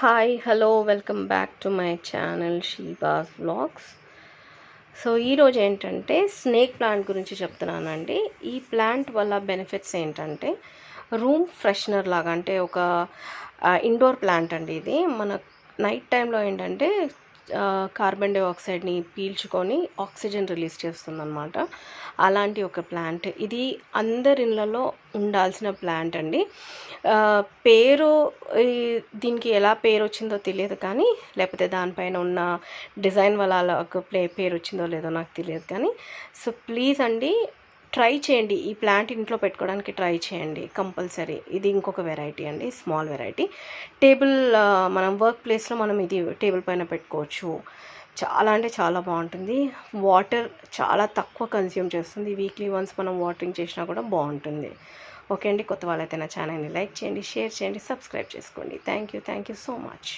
Hi hello welcome back to my channel Sheeba's vlogs. So ఈరోజు ఏంటంటే snake plant గురించి చెప్తున్నానండి. ఈ ప్లాంట్ వల్ల బెనిఫిట్స్ ఏంటంటే రూమ్ ఫ్రెషనర్ లాగా, అంటే ఒక ఇండోర్ ప్లాంట్ అండి. ఇది మన నైట్ టైంలో ఏంటంటే కార్బన్ డైఆక్సైడ్ని పీల్చుకొని ఆక్సిజన్ రిలీజ్ చేస్తుందన్నమాట. అలాంటి ఒక ప్లాంట్ ఇది. అందరి ఇళ్ళలో ఉండాల్సిన ప్లాంట్ అండి. పేరు దీనికి ఎలా పేరు వచ్చిందో తెలియదు, కానీ లేకపోతే దానిపైన ఉన్న డిజైన్ వల్ల అలా ఒక పేరు వచ్చిందో లేదో నాకు తెలియదు, కానీ సో ప్లీజ్ అండి ట్రై చేయండి. ఈ ప్లాంట్ ఇంట్లో పెట్టుకోవడానికి ట్రై చేయండి కంపల్సరీ. ఇది ఇంకొక వెరైటీ అండి, స్మాల్ వెరైటీ. టేబుల్ మనం వర్క్ ప్లేస్లో మనం ఇది టేబుల్ పైన పెట్టుకోవచ్చు. చాలా అంటే చాలా బాగుంటుంది. వాటర్ చాలా తక్కువ కన్స్యూమ్ చేస్తుంది. వీక్లీ వన్స్ మనం వాటరింగ్ చేసినా కూడా బాగుంటుంది. ఓకే అండి, కొత్త వాళ్ళైతే నా ఛానల్ని లైక్ చేయండి, షేర్ చేయండి, సబ్స్క్రైబ్ చేసుకోండి. Thank you so much.